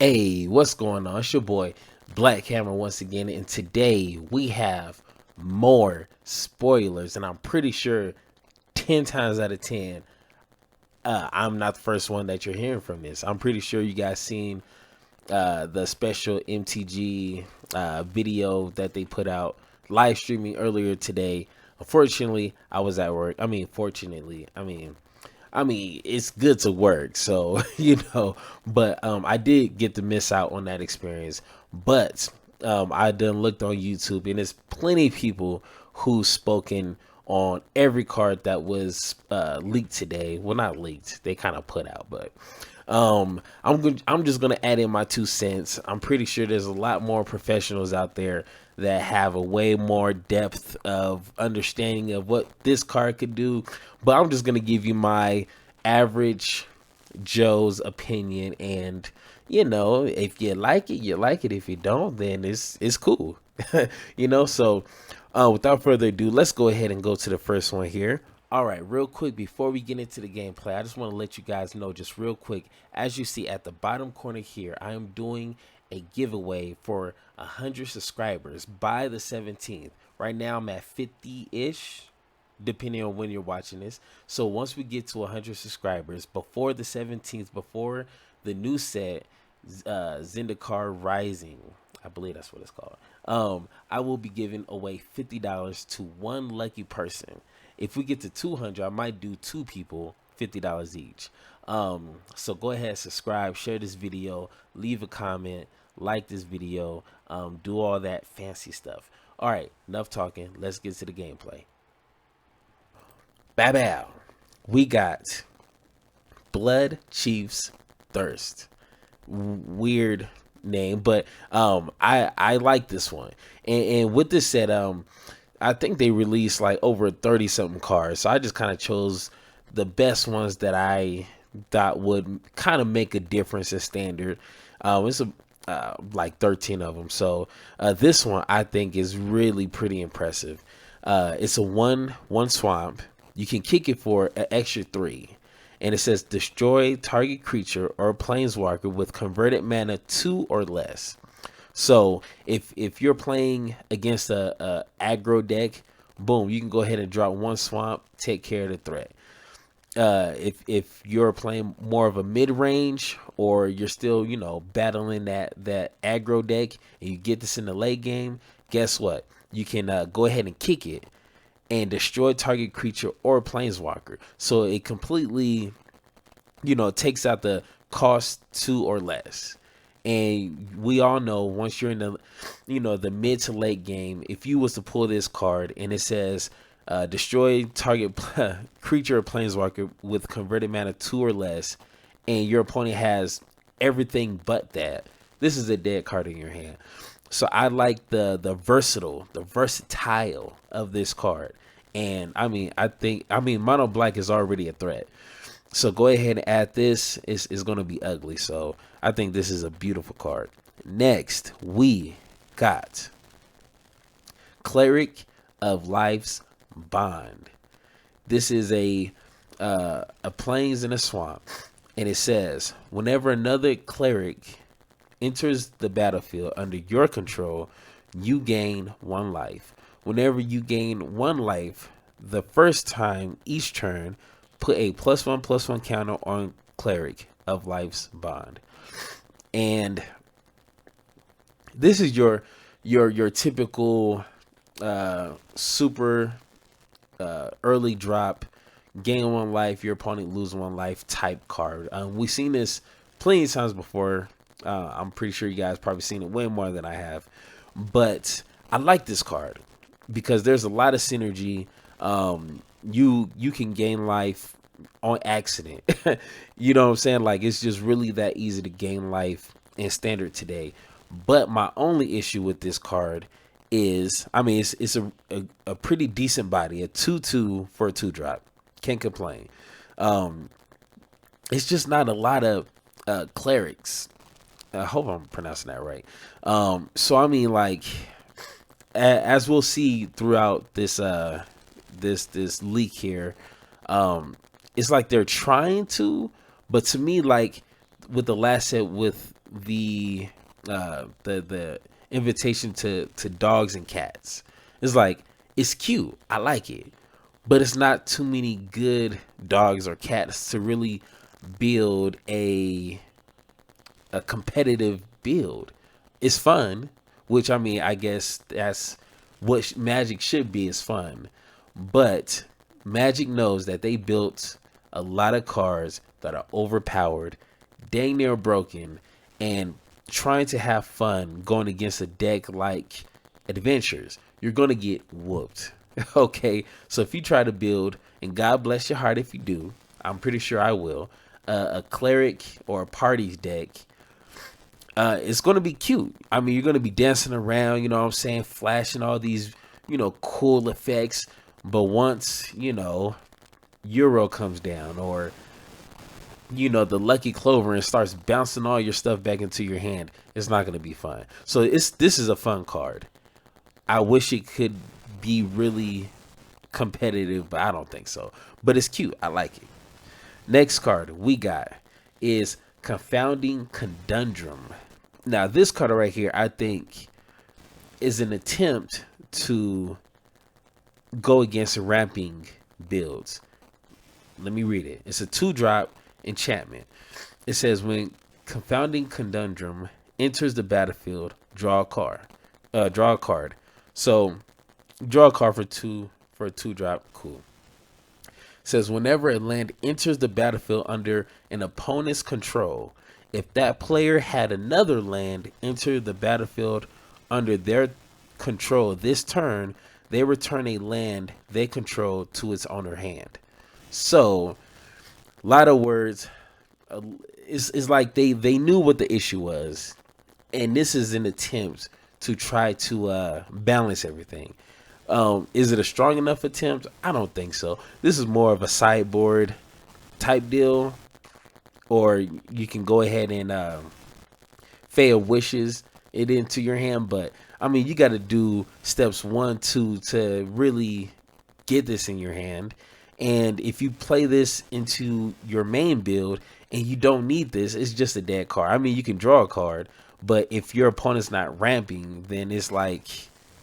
Hey, what's going on? It's your boy Black Hammer once again, and today we have more spoilers, and I'm pretty sure 10 times out of 10, I'm not the first one that you're hearing from this. I'm pretty sure you guys seen the special MTG video that they put out live streaming earlier today. Unfortunately, I was at work. Fortunately, it's good to work, so but I did get to miss out on that experience. But I done looked on YouTube, and there's plenty of people who've spoken on every card that was leaked today. Well, not leaked, they kind of put out, but I'm just gonna add in my 2 cents. I'm pretty sure there's a lot more professionals out there that have a way more depth of understanding of what this card could do, but I'm just gonna give you my average Joe's opinion, and if you like it, you like it. If you don't, then it's cool. So without further ado, let's go ahead and go to the first one here. All right, real quick, before we get into the gameplay, I just want to let you guys know just real quick, as you see at the bottom corner here, I am doing a giveaway for 100 subscribers by the 17th. Right now I'm at 50-ish, depending on when you're watching this. So once we get to 100 subscribers before the 17th, before the new set, Zendikar Rising, I believe that's what it's called, I will be giving away $50 to one lucky person. If we get to 200, I might do 2 people, $50 each. So go ahead, subscribe, share this video, leave a comment, like this video, do all that fancy stuff. All right, enough talking. Let's get to the gameplay. Bow. We got Blood Chief's Thirst. Weird name, but I like this one. And with this set, I think they released like over 30 something cards, so I just kind of chose the best ones that I thought would kind of make a difference in standard. It's like 13 of them, so this one I think is really pretty impressive. It's a one swamp. You can kick it for an extra 3, and it says destroy target creature or planeswalker with converted mana 2 or less. So if you're playing against a aggro deck, boom, you can go ahead and drop 1 swamp, take care of the threat. If you're playing more of a mid range, or you're still battling that aggro deck, and you get this in the late game, guess what? You can go ahead and kick it and destroy target creature or planeswalker. So it completely takes out the cost 2 or less. And we all know, once you're in the the mid to late game, if you was to pull this card and it says destroy target creature or planeswalker with converted mana 2 or less, and your opponent has everything but that, this is a dead card in your hand. So I like the versatile of this card. And I think mono black is already a threat. So go ahead and add this. It's going to be ugly. So I think this is a beautiful card. Next, we got Cleric of Life's Bond. This is a plains in a swamp. And it says, whenever another cleric enters the battlefield under your control, you gain 1 life. Whenever you gain 1 life the first time each turn, put a +1/+1 counter on Cleric of Life's Bond. And this is your typical super early drop, gain 1 life, your opponent lose 1 life type card. We've seen this plenty of times before. I'm pretty sure you guys probably seen it way more than I have, but I like this card because there's a lot of synergy. You can gain life on accident. You know what I'm saying? Like, it's just really that easy to gain life in standard today. But my only issue with this card is, it's a pretty decent body, a 2/2 for a 2-drop. Can't complain. It's just not a lot of clerics. I hope I'm pronouncing that right. So as we'll see throughout this this leak here, it's like they're trying to, but to me, like with the last set with the the invitation to dogs and cats. It's like, it's cute, I like it, but it's not too many good dogs or cats to really build a competitive build. It's fun, which, I mean, I guess that's what Magic should be, is fun. But Magic knows that they built a lot of cards that are overpowered, dang near broken, and trying to have fun going against a deck like Adventures, you're going to get whooped. Okay, so if you try to build, and God bless your heart if you do, I'm pretty sure I will, a Cleric or a Parties deck, it's going to be cute. I mean, you're going to be dancing around, you know what I'm saying, flashing all these, you know, cool effects. But once, you know, Euro comes down, or, you know, the Lucky Clover, and starts bouncing all your stuff back into your hand, it's not going to be fun. So this is a fun card. I wish it could be really competitive, but I don't think so. But it's cute. I like it. Next card we got is Confounding Condundrum. Now, this card right here, I think, is an attempt to go against ramping builds. Let me read it. It's a 2-drop enchantment. It says, when Confounding Condundrum enters the battlefield, draw a card. So draw a card for a 2-drop. Cool. It says, whenever a land enters the battlefield under an opponent's control, if that player had another land enter the battlefield under their control this turn, they return a land they control to its owner hand. So, a lot of words. It's like they knew what the issue was, and this is an attempt to try to balance everything. Is it a strong enough attempt? I don't think so. This is more of a sideboard type deal, or you can go ahead and Fae of Wishes it into your hand. But I mean, you got to do steps 1, 2 to really get this in your hand. And if you play this into your main build and you don't need this, it's just a dead card. I mean, you can draw a card, but if your opponent's not ramping, then it's like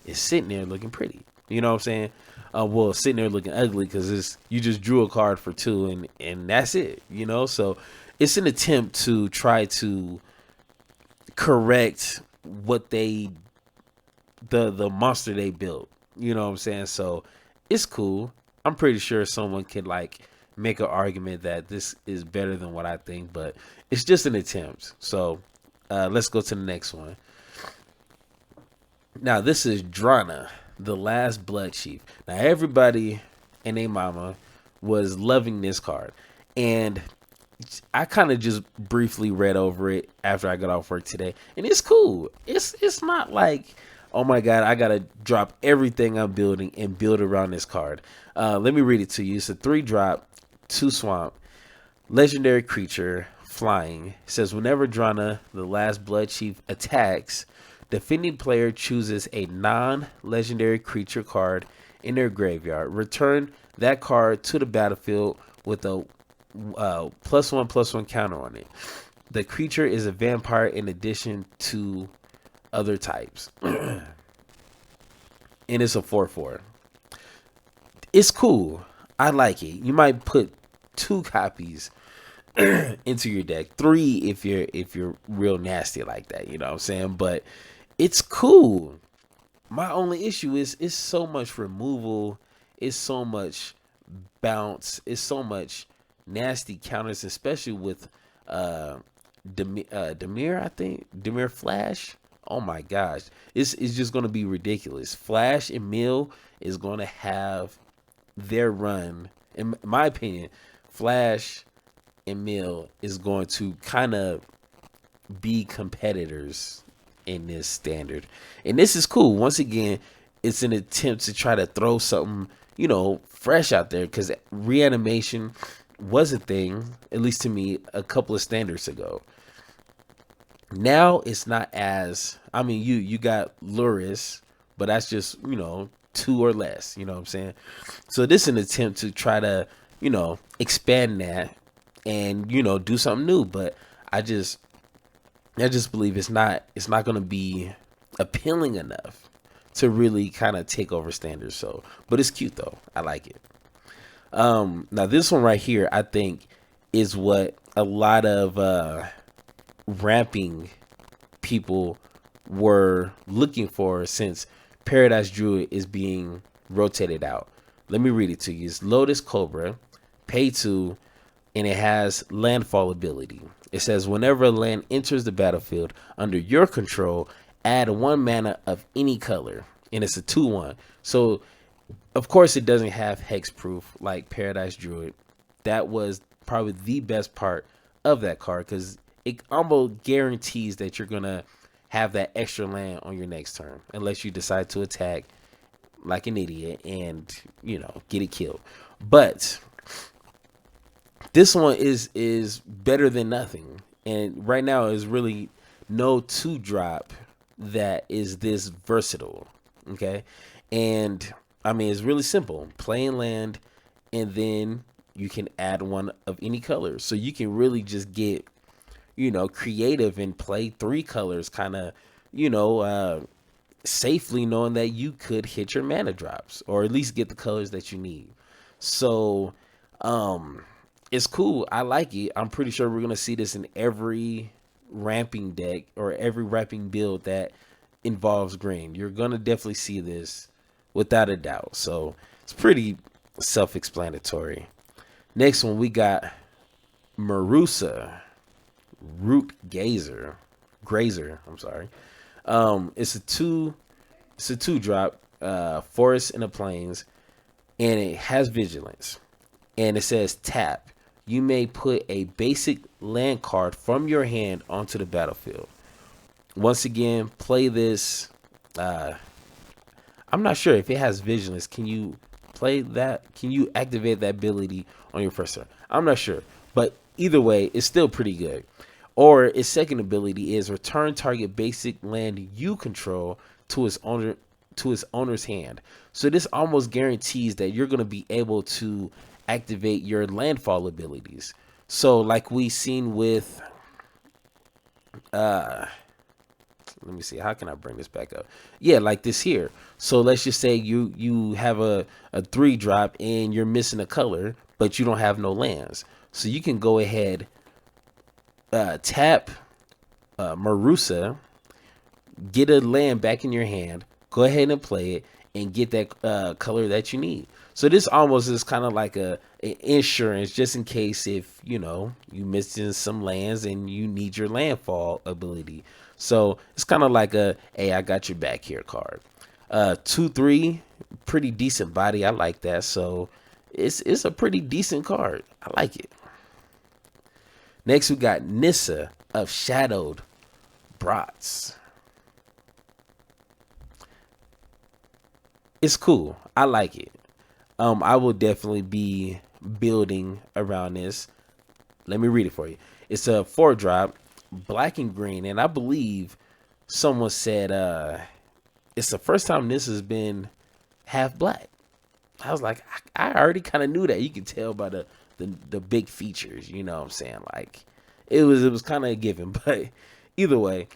it's sitting there looking pretty. You know what I'm saying? Well, sitting there looking ugly because you just drew a card for 2 and that's it. You know, so it's an attempt to try to correct what the monster they built. You know what I'm saying? So it's cool. I'm pretty sure someone could like make an argument that this is better than what I think, but it's just an attempt. So let's go to the next one. Now, this is Drana, the Last Blood Chief. Now, everybody and their mama was loving this card, and I kind of just briefly read over it after I got off work today, and it's cool. It's not like, oh my god, I gotta drop everything I'm building and build around this card. Let me read it to you. It's a 3-drop, 2 swamp, legendary creature, flying. It says, whenever Drana, the Last Blood Chief, attacks, defending player chooses a non-legendary creature card in their graveyard. Return that card to the battlefield with a +1/+1 counter on it. The creature is a vampire in addition to other types. And it's a 4/4. It's cool. I like it. You might put 2 copies into your deck, 3 if you're real nasty like that, you know what I'm saying? But it's cool. My only issue is it's so much removal, it's so much bounce, it's so much nasty counters, especially with Demir, I think. Demir Flash. Oh my gosh. It's just gonna be ridiculous. Flash and Mill is gonna have their run. In my opinion, Flash and Mill is going to kind of be competitors in this standard. And this is cool. Once again, it's an attempt to try to throw something, you know, fresh out there, because reanimation was a thing, at least to me, a couple of standards ago. Now it's not as, I mean, you got Luris, but that's just, you know, 2 or less, you know what I'm saying? So this is an attempt to try to, you know, expand that and, you know, do something new. But I just, I just believe it's not going to be appealing enough to really kind of take over standards. So, but it's cute though. I like it. Now this one right here, I think, is what a lot of ramping people were looking for, since Paradise Druid is being rotated out. Let me read it to you. It's Lotus Cobra, pay 2, and it has landfall ability. It says whenever a land enters the battlefield under your control, add 1 mana of any color, and it's a 2/1. So of course it doesn't have hexproof like Paradise Druid. That was probably the best part of that card, because it almost guarantees that you're gonna have that extra land on your next turn, unless you decide to attack like an idiot and, you know, get it killed. But this one is better than nothing, and right now is really no 2-drop that is this versatile. Okay, and I mean, it's really simple: playing land, and then you can add 1 of any color, so you can really just get, you know, creative and play 3 colors kind of, you know, safely, knowing that you could hit your mana drops, or at least get the colors that you need. So it's cool. I like it. I'm pretty sure we're gonna see this in every ramping deck or every ramping build that involves green. You're gonna definitely see this without a doubt. So it's pretty self-explanatory. Next one, we got Marusa, Rook Grazer. I'm sorry. It's a 2-drop, forest in the plains, and it has vigilance. And it says tap. You may put a basic land card from your hand onto the battlefield. Once again, play this. I'm not sure if it has vigilance. Can you play that? Can you activate that ability on your first turn? I'm not sure, but either way, it's still pretty good. Or its second ability is return target basic land you control to its owner's hand. So this almost guarantees that you're going to be able to activate your landfall abilities. So like we seen with let me see, how can I bring this back up? Yeah, like this here. So let's just say you have a 3-drop and you're missing a color, but you don't have no lands. So you can go ahead, tap Marusa, get a land back in your hand, go ahead and play it, and get that color that you need. So this almost is kind of like a insurance, just in case if, you know, you missing some lands and you need your landfall ability. So it's kind of like a, hey, I got your back here card. 2/3, pretty decent body. I like that. So it's a pretty decent card. I like it. Next, we got Nissa of Shadowed Bratz. It's cool. I like it. I will definitely be building around this. Let me read it for you. It's a 4-drop, black and green, and I believe someone said it's the first time this has been half black. I was like, I already kind of knew that. You could tell by the big features, you know what I'm saying? Like it was kind of a given, but either way,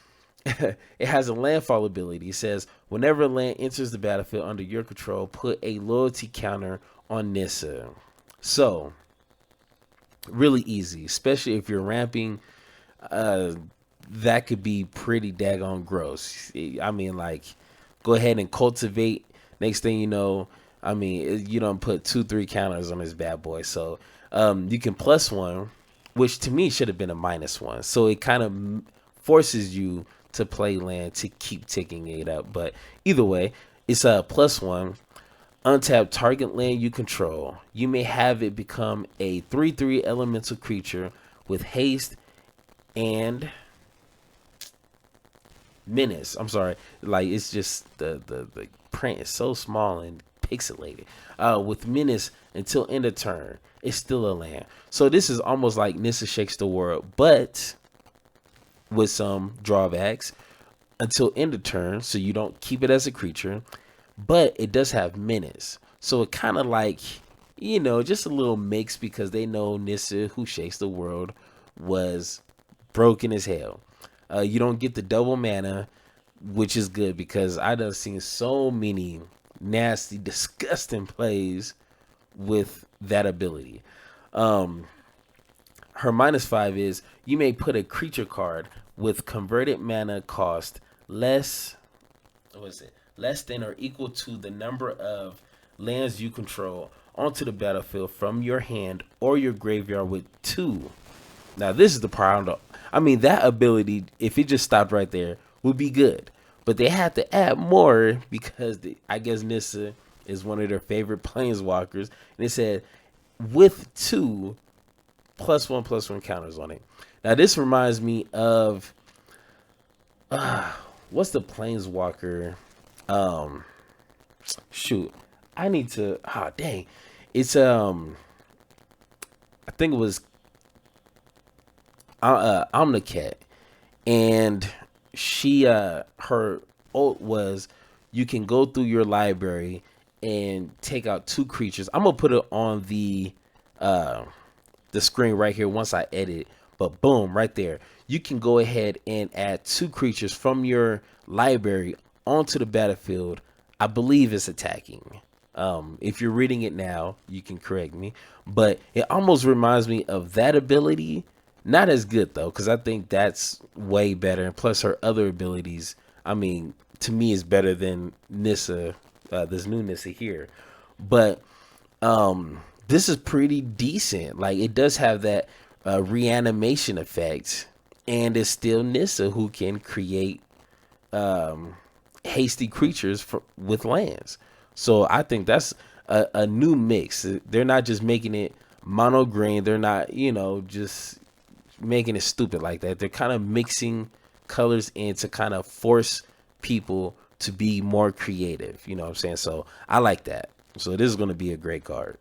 it has a landfall ability. It says whenever a land enters the battlefield under your control, put a loyalty counter on Nissa. So really easy, especially if you're ramping. That could be pretty daggone gross. I mean, like, go ahead and cultivate. Next thing you know, I mean, you don't put 2-3 counters on this bad boy. So you can +1, which to me should have been a -1. So it kind of forces you to play land to keep ticking it up. But either way, it's a +1. Untap target land you control. You may have it become a 3/3 elemental creature with haste and menace. I'm sorry, like it's just the print is so small and pixelated. With menace until end of turn, it's still a land. So this is almost like Nissa Shakes the World, but with some drawbacks. Until end of turn, so you don't keep it as a creature, but it does have menace. So it kind of like, you know, just a little mix, because they know Nissa Who Shakes the World was broken as hell. You don't get the double mana, which is good because I done seen so many nasty, disgusting plays with that ability. Her -5 is you may put a creature card with converted mana cost less, what is it? Less than or equal to the number of lands you control onto the battlefield from your hand or your graveyard with 2. Now this is the problem. I mean, that ability, if it just stopped right there, would be good. But they had to add more because I guess Nissa is one of their favorite planeswalkers, and it said with 2 +1/+1 counters on it. Now this reminds me of what's the planeswalker? Shoot, I need to. Ah, dang, it's I think it was Omnith, and she her ult was you can go through your library and take out 2 creatures. I'm gonna put it on the screen right here once I edit, but boom, right there. You can go ahead and add 2 creatures from your library onto the battlefield. I believe it's attacking. If you're reading it now, you can correct me, but it almost reminds me of that ability. Not as good though, because I think that's way better. And plus her other abilities, I mean, to me is better than Nissa, this new Nissa here. But this is pretty decent. Like, it does have that reanimation effect, and it's still Nissa who can create hasty creatures with lands. So I think that's a new mix. They're not just making it mono green. They're not, just making it stupid like that. They're kind of mixing colors in to kind of force people to be more creative. You know what I'm saying? So I like that. So this is going to be a great card.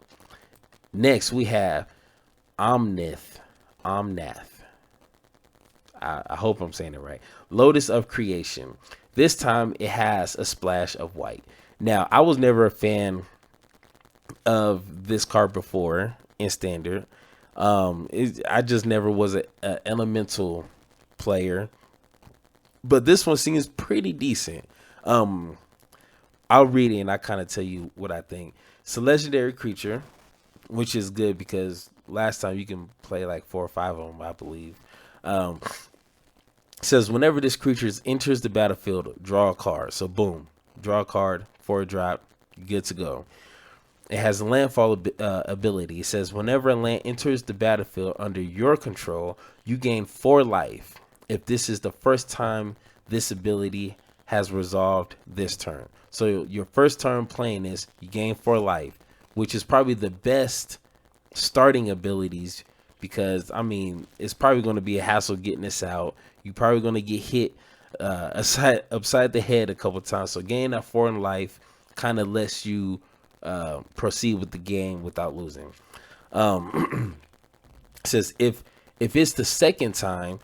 Next, we have Omnith Omnath. I hope I'm saying it right. Lotus of Creation. This time it has a splash of white. Now, I was never a fan of this card before in Standard. I just never was an elemental player. But this one seems pretty decent. I'll read it and I kind of tell you what I think. It's a legendary creature, which is good because last time you can play like 4 or 5 of them, I believe. It says whenever this creature enters the battlefield, draw a card. So boom, draw a card, 4 drop, good to go. It has a landfall ability. It says whenever a land enters the battlefield under your control, you gain 4 life. If this is the first time this ability has resolved this turn. So your first turn playing this, you gain 4 life, which is probably the best starting abilities because, I mean, it's probably going to be a hassle getting this out. You're probably going to get hit upside the head a couple times. So gaining that 4 in life kind of lets you proceed with the game without losing. It says if it's the second time,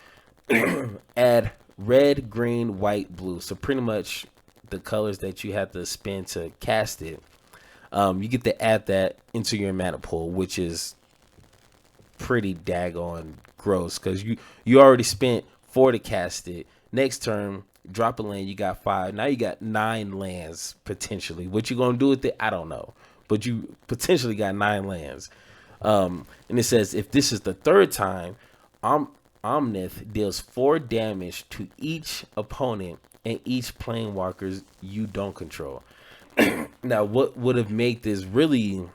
add red, green, white, blue. So pretty much the colors that you have to spend to cast it. You get to add that into your mana pool, which is pretty daggone gross because you already spent 4 to cast it. Next turn, drop a land, you got 5. Now you got 9 lands potentially. What you gonna do with it, I don't know, but you potentially got 9 lands. And it says if this is the third time, Omnith deals 4 damage to each opponent and each planeswalkers you don't control. Now, what would have made this really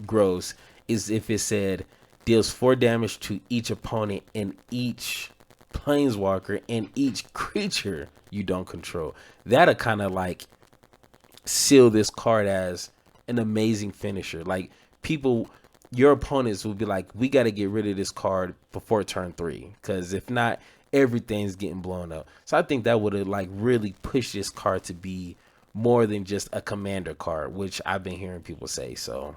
gross is if it said deals 4 damage to each opponent and each planeswalker and each creature you don't control. That'll kind of like seal this card as an amazing finisher. Like, people, your opponents will be like, we got to get rid of this card before turn 3 because if not, everything's getting blown up. So I think that would have like really pushed this card to be more than just a commander card, which I've been hearing people say. So,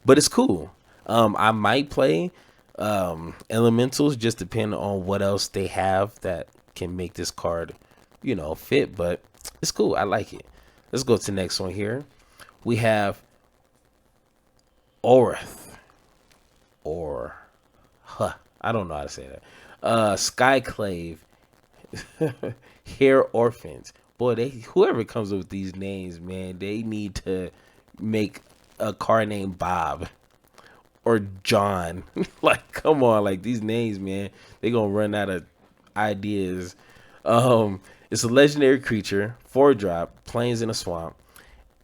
but it's cool. I might play elementals, just depending on what else they have that can make this card, fit. But it's cool. I like it. Let's go to the next one here. We have Orth. I don't know how to say that. Skyclave Hair Orphans. Boy, they whoever comes up with these names, man, they need to make a car named Bob or John. Like, come on, like these names, man, they gonna run out of ideas. It's a legendary creature, 4-drop, plains in a swamp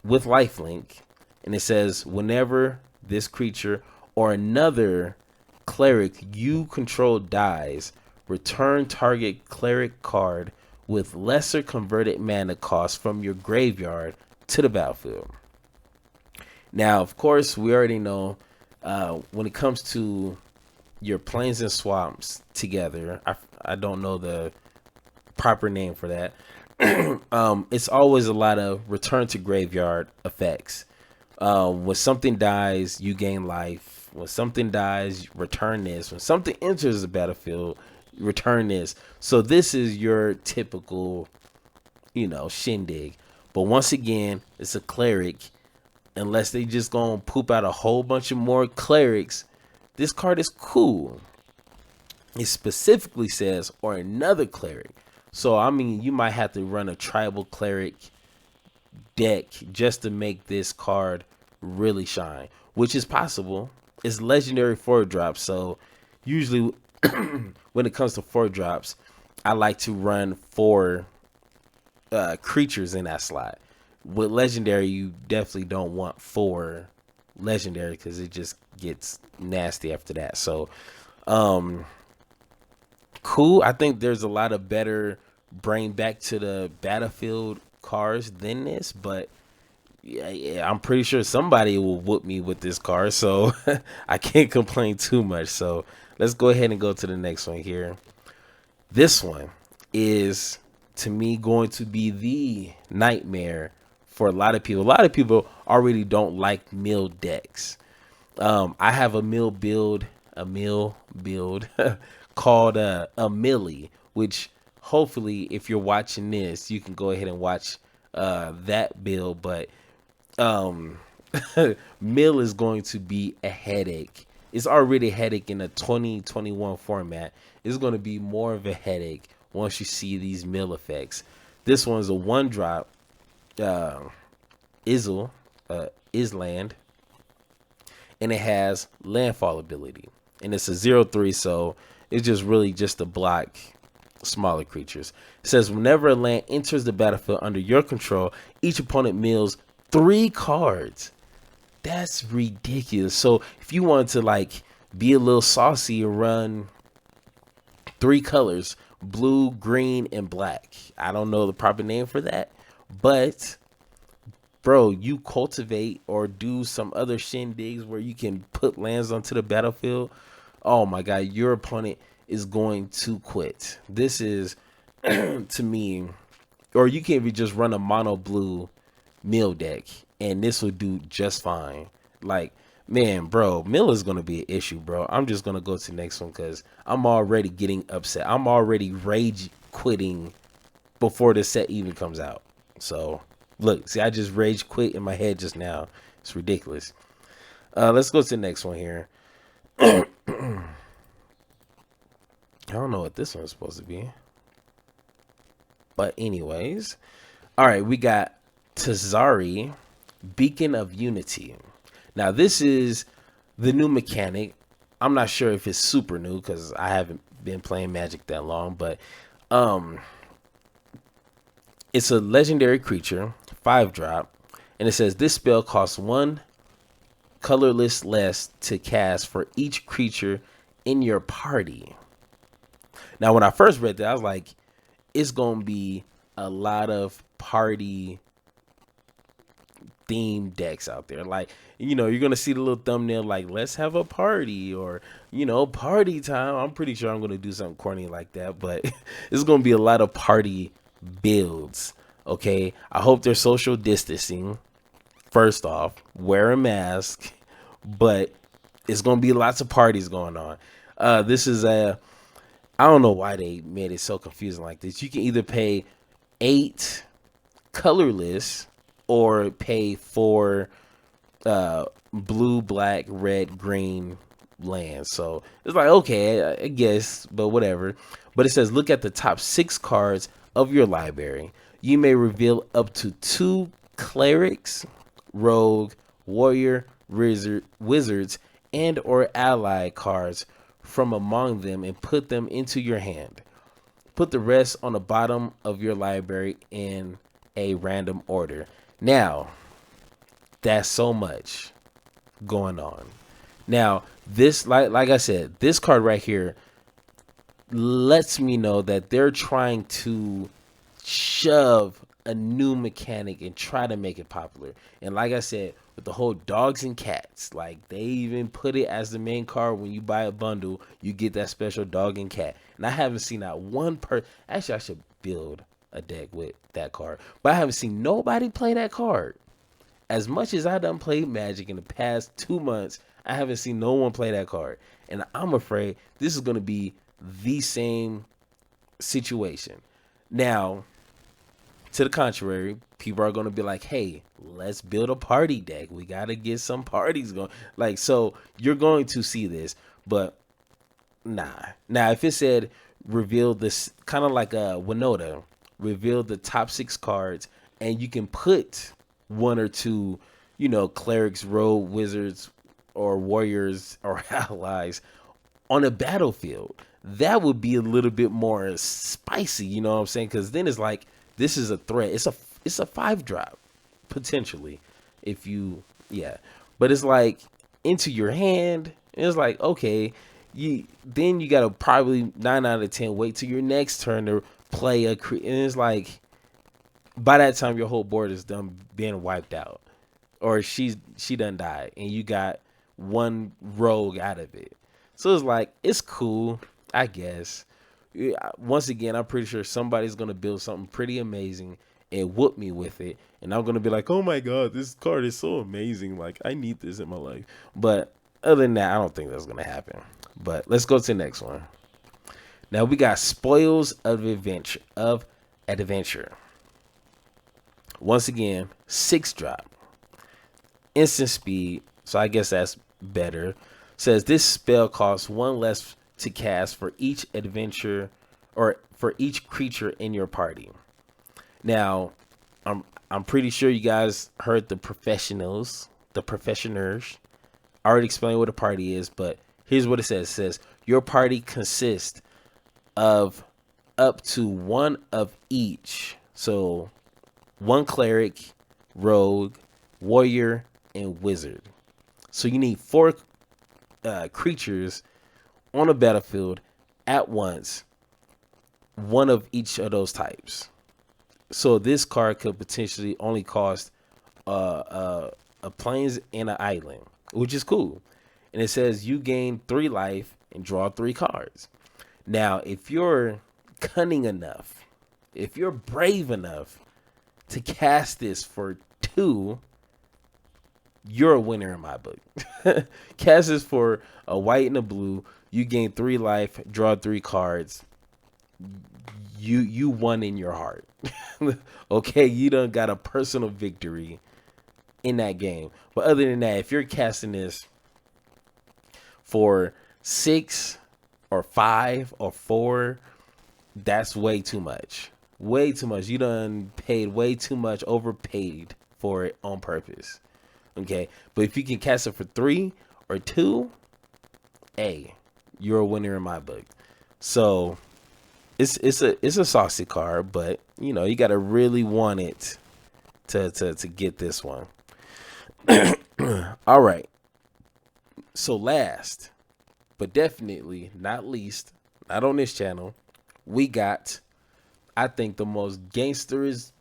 with lifelink, and it says whenever this creature or another cleric you control dies, return target cleric card with lesser converted mana cost from your graveyard to the battlefield. Now, of course, we already know when it comes to your plains and swamps together, I don't know the proper name for that. It's always a lot of return to graveyard effects. When something dies, you gain life. When something dies, return this. When something enters the battlefield, return this. So this is your typical, shindig. But once again, it's a cleric. Unless they just gonna poop out a whole bunch of more clerics, this card is cool. It specifically says, or another cleric. So, I mean, you might have to run a tribal cleric deck just to make this card really shine, which is possible. It's legendary 4-drop. So, usually when it comes to 4-drops, I like to run 4 creatures in that slot. With legendary, you definitely don't want 4 legendary because it just gets nasty after that. So, cool. I think there's a lot of better bring back to the battlefield cards than this, but yeah, I'm pretty sure somebody will whoop me with this card, so I can't complain too much. So let's go ahead and go to the next one here. This one is, to me, going to be the nightmare for a lot of people. A lot of people already don't like mill decks. I have a mill build called a Millie, which hopefully if you're watching this, you can go ahead and watch that build. But mill is going to be a headache. It's already a headache in a 2021 format. It's going to be more of a headache once you see these mill effects. This one's a 1-drop Island, and it has landfall ability, and it's a 0/3, so it's just really just to block smaller creatures. It says whenever a land enters the battlefield under your control, each opponent mills 3 cards. That's ridiculous. So if you want to like be a little saucy and run 3 colors, blue, green, and black, I don't know the proper name for that, but bro, you cultivate or do some other shindigs where you can put lands onto the battlefield. Oh my god, your opponent is going to quit. This is to me, or you can even just run a mono blue mill deck and this will do just fine. Like, man, bro, mill is gonna be an issue, bro. I'm just gonna go to the next one because I'm already getting upset. I'm already rage quitting before the set even comes out. So look, see, I just rage quit in my head just now. It's ridiculous. Let's go to the next one here. I don't know what this one's supposed to be. But anyways. Alright, we got Tazari, Beacon of Unity. Now, this is the new mechanic. I'm not sure if it's super new because I haven't been playing Magic that long. But it's a legendary creature, 5-drop. And it says this spell costs 1 colorless less to cast for each creature in your party. Now, when I first read that, I was like, it's going to be a lot of party themed decks out there. Like, you're going to see the little thumbnail like, let's have a party, or, party time. I'm pretty sure I'm going to do something corny like that, but it's going to be a lot of party builds. Okay. I hope they're social distancing. First off, wear a mask, but it's going to be lots of parties going on. This is I don't know why they made it so confusing like this. You can either pay 8 colorless or pay 4 blue, black, red, green, land. So it's like, okay, I guess, but whatever. But it says, look at the top 6 cards of your library. You may reveal up to 2 clerics, rogue, warrior, wizards, and or ally cards from among them and put them into your hand. Put the rest on the bottom of your library in a random order. Now, that's so much going on. Now, this, like I said, this card right here lets me know that they're trying to shove a new mechanic and try to make it popular. And like I said, with the whole dogs and cats, like they even put it as the main card. When you buy a bundle, you get that special dog and cat. And I haven't seen that one person. Actually, I should build a deck with that card, but I haven't seen nobody play that card. As much as I done played Magic in the past 2 months, I haven't seen no one play that card. And I'm afraid this is going to be the same situation. Now, to the contrary, people are going to be like, hey, let's build a party deck. We got to get some parties going. Like, so you're going to see this, but nah. Now, if it said reveal this, kind of like a Winota, reveal the top 6 cards, and you can put 1 or 2, you know, clerics, rogue, wizards, or warriors or allies on a battlefield, that would be a little bit more spicy, you know what I'm saying? Because then it's like, this is a threat. It's a 5-drop potentially, if you, yeah. But it's like into your hand. It's like, okay, then you gotta probably 9 out of 10 wait till your next turn to play and it's like, by that time your whole board is done being wiped out, or she done died, and you got 1 rogue out of it. So it's like, it's cool, I guess. Once again, I'm pretty sure somebody's gonna build something pretty amazing and whoop me with it, and I'm gonna be like, oh my god, this card is so amazing, like I need this in my life. But other than that, I don't think that's gonna happen. But let's go to the next one. Now we got Spoils of Adventure. Once again, 6-drop, instant speed, so I guess that's better. Says this spell costs 1 less to cast for each adventure, or for each creature in your party. Now, I'm pretty sure you guys heard the professionals. I already explained what a party is, but here's what it says. It says your party consists of up to 1 of each. So 1 cleric, rogue, warrior, and wizard. So you need 4 creatures on a battlefield at once, 1 of each of those types. So this card could potentially only cost a plains and an island, which is cool. And it says you gain 3 life and draw 3 cards. Now, if you're cunning enough, if you're brave enough to cast this for 2, you're a winner in my book. Cast this for a white and a blue. You gain 3 life, draw 3 cards. You won in your heart. Okay, you done got a personal victory in that game. But other than that, if you're casting this for 6 or 5 or 4, that's way too much. Way too much. You done paid way too much, overpaid for it on purpose. Okay, but if you can cast it for 3 or 2, hey, you're a winner in my book. So it's a saucy card, but you know, you gotta really want it to get this one. All right. So last, but definitely not least, not on this channel, we got, I think, the most gangsterist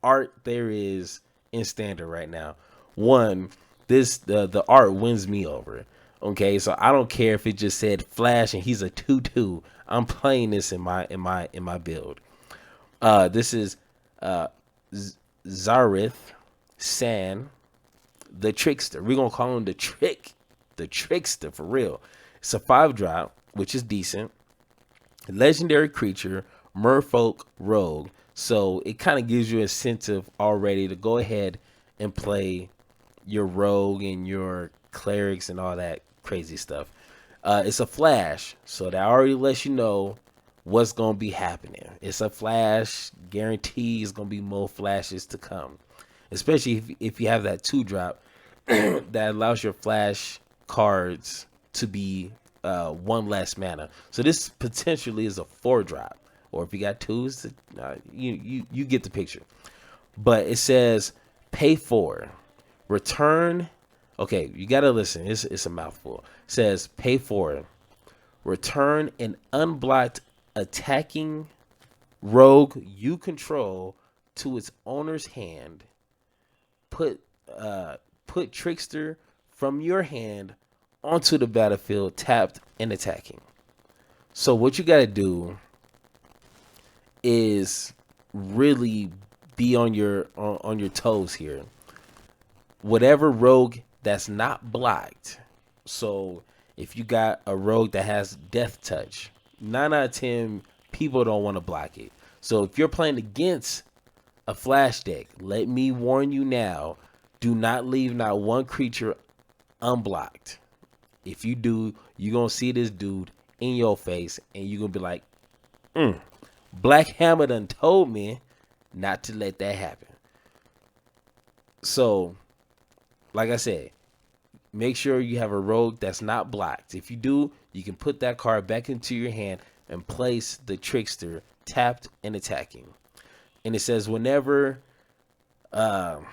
art there is in standard right now. One, the art wins me over. Okay, so I don't care if it just said Flash and he's a 2/2. I'm playing this in my build. This is Zareth San, the Trickster. We're gonna call him the Trickster for real. It's a 5-drop, which is decent. Legendary creature, merfolk rogue. So it kind of gives you incentive already to go ahead and play your rogue and your clerics and all that crazy stuff. It's a flash, so that already lets you know what's gonna be happening. It's a flash, guarantees gonna be more flashes to come, especially if you have that 2-drop that allows your flash cards to be 1 less mana. So this potentially is a 4-drop, or if you got 2s, you get the picture. But it says pay 4, return. Okay, you gotta listen. It's a mouthful. It says pay 4, return an unblocked attacking rogue you control to its owner's hand. Put Trickster from your hand onto the battlefield, tapped and attacking. So what you gotta do is really be on your toes here. Whatever rogue that's not blocked. So if you got a rogue that has death touch, 9 out of 10 people don't want to block it. So if you're playing against a flash deck, let me warn you now, do not leave not one creature unblocked. If you do, you're going to see this dude in your face and you're going to be like, Black Hammer done told me not to let that happen. So, like I said, make sure you have a rogue that's not blocked. If you do, you can put that card back into your hand and place the Trickster tapped and attacking. And it says whenever Zareth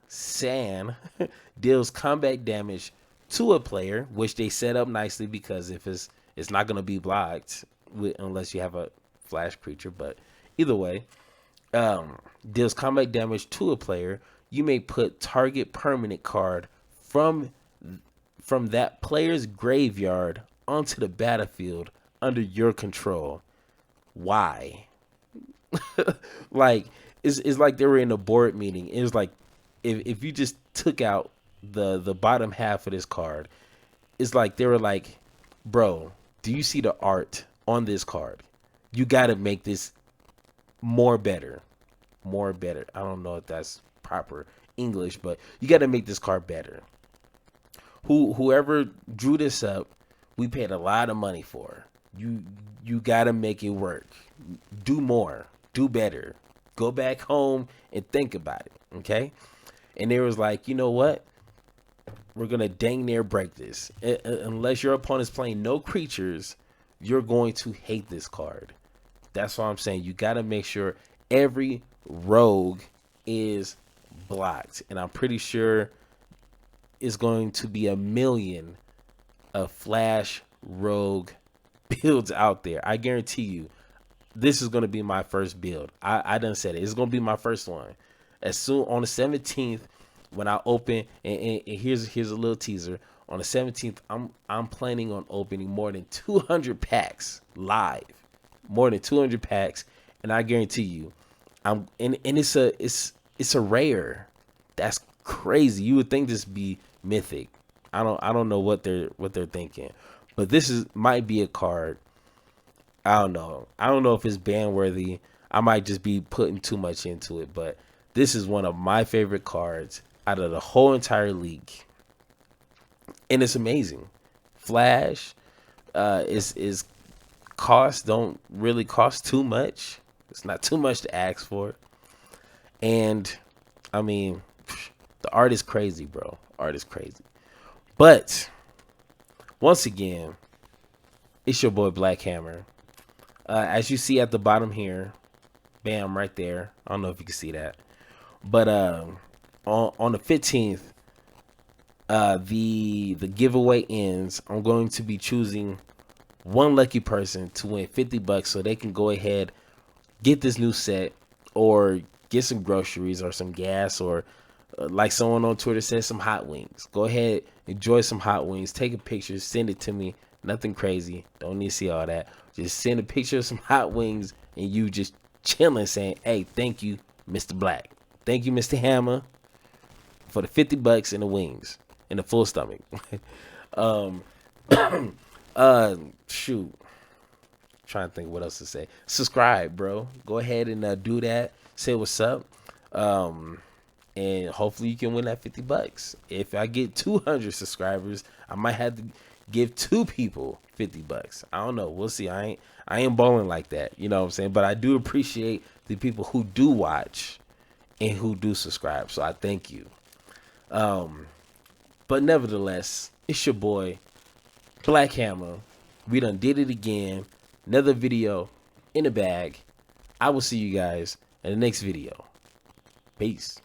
San deals combat damage to a player, which they set up nicely because if it's not going to be blocked unless you have a flash creature, but either way, deals combat damage to a player, you may put target permanent card from that player's graveyard onto the battlefield under your control. Why? Like it's like they were in a board meeting. It was like if you just took out the bottom half of this card, it's like they were like, bro, do you see the art on this card? You got to make this more better. I don't know if that's proper English, but you got to make this card better. Whoever drew this up, we paid a lot of money for. You got to make it work. Do more. Do better. Go back home and think about it, okay? And they was like, you know what? We're going to dang near break this. Unless your opponent's playing no creatures, you're going to hate this card. That's why I'm saying you got to make sure every rogue is blocked. And I'm pretty sure it's going to be a million of flash rogue builds out there. I guarantee you, this is going to be my first build. I done said it. It's going to be my first one. As soon on the 17th, when I open, and here's a little teaser. On the 17th, I'm planning on opening more than 200 packs live. More than 200 packs, and I guarantee you, it's a rare. That's crazy. You would think this be mythic. I don't know what they're thinking, but this might be a card. I don't know if it's ban worthy. I might just be putting too much into it, but this is one of my favorite cards out of the whole entire league, and it's amazing. Flash is cost don't really cost too much. It's not too much to ask for, and I mean, the art is crazy, bro. Art is crazy. But once again, it's your boy Black Hammer. As you see at the bottom here, bam, right there. I don't know if you can see that, but on the 15th, the giveaway ends. I'm going to be choosing one lucky person to win $50 so they can go ahead, get this new set, or get some groceries or some gas, or like someone on Twitter said, some hot wings. Go ahead, enjoy some hot wings, take a picture, send it to me. Nothing crazy. Don't need to see all that. Just send a picture of some hot wings and you just chilling, saying, hey, thank you, Mr. Black. Thank you, Mr. Hammer, for the $50 and the wings and the full stomach. Shoot. Trying to think what else to say. Subscribe, bro. Go ahead and do that. Say what's up. and hopefully you can win that 50 bucks. If I get 200 subscribers, I might have to give 2 people 50 bucks. I don't know. We'll see. I ain't balling like that. You know what I'm saying? But I do appreciate the people who do watch and who do subscribe. So I thank you. But nevertheless, it's your boy, Black Hammer. We done did it again. Another video in the bag. I will see you guys in the next video. Peace.